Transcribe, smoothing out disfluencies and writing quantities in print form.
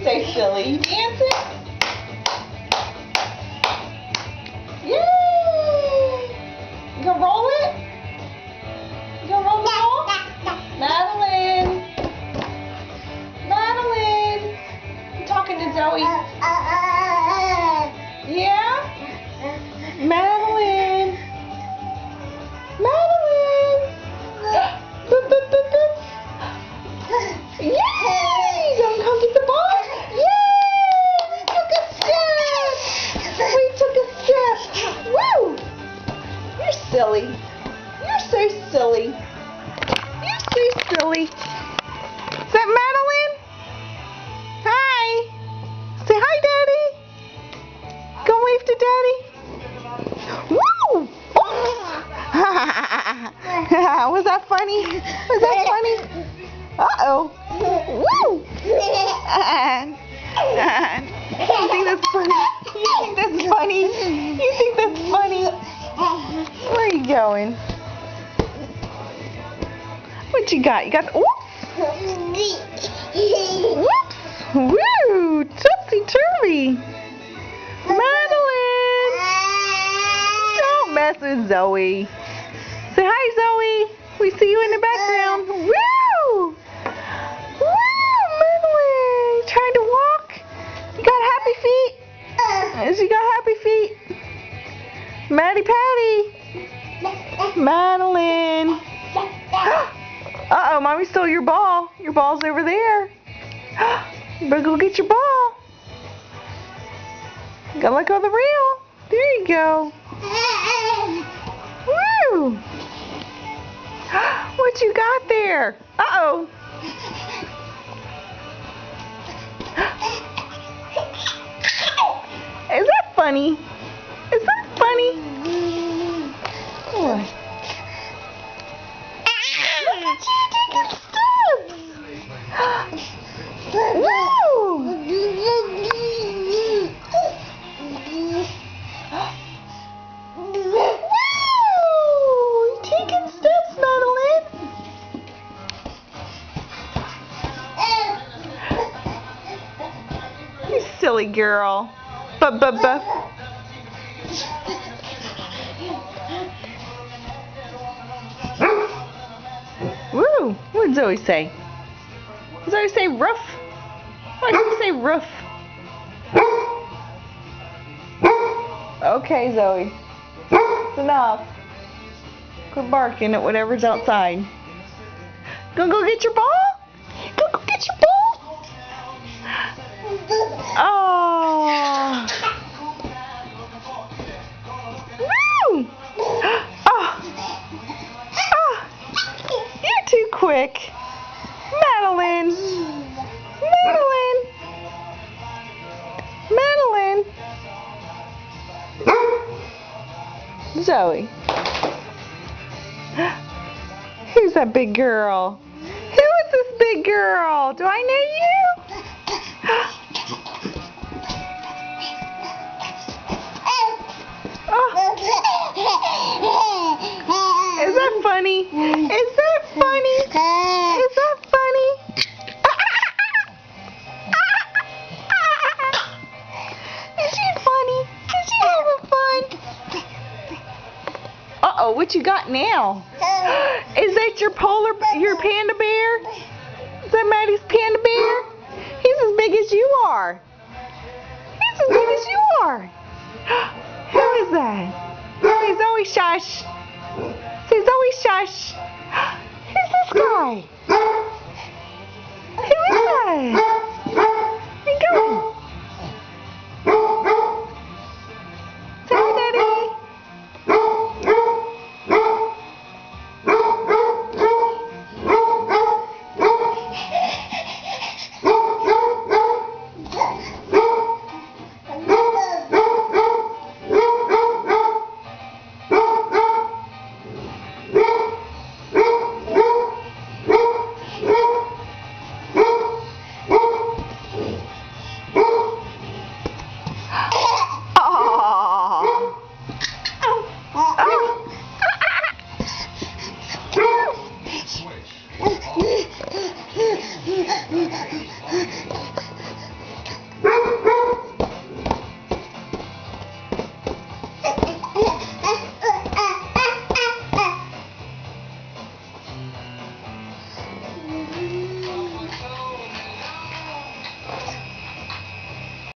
You're so silly. You dancing? Yay! You gonna roll it? You gonna roll the ball? Madeline! Madeline! I'm talking to Zoe. Yeah? Madeline! Madeline! Boop, boop, boop, boop. Yay! You gonna come get the ball? Yay! We took a step! We took a step! Woo! You're silly. You're so silly. You're so silly. Is that Madeline? Hi. Say hi, Daddy. Go wave to Daddy. Woo! Was that funny? Was that funny? Uh-oh. Woo! You think that's funny? You think that's funny? You think that's funny? Where are you going? What you got? You got... Whoops! Whoops! Woo! Topsy-turvy! Madeline! Don't mess with Zoe. Say hi, Zoe. We see you in the background. Woo! Woo, Madeline! You trying to walk? You got happy feet? She got happy feet. Maddie Patty. Madeline. Uh-oh, Mommy stole your ball. Your ball's over there. You better go get your ball. You gotta let go of the reel. There you go. Woo! What you got there? Uh-oh. Is that funny? Is that funny? What? Look at you taking steps! Woo! Silly girl. But. Woo! What did Zoe say? Did Zoe say roof? Why did you say roof? Okay, Zoe. It's enough. Quit barking at whatever's outside. Gonna go get your ball? Go get your ball? Oh. Woo! Oh. Oh. You're too quick. Madeline. Madeline. Madeline. Zoe. Who's that big girl? Who is this big girl? Do I know you? Is that funny? Is that funny? Is that funny? Is she funny? Is she having fun? Uh-oh, what you got now? Is that your panda bear? Is that Maddie's panda bear? He's as big as you are. He's as big as you are. Who is that? Say Zoe shush. Say Zoe shush. Who's this guy? Who is that?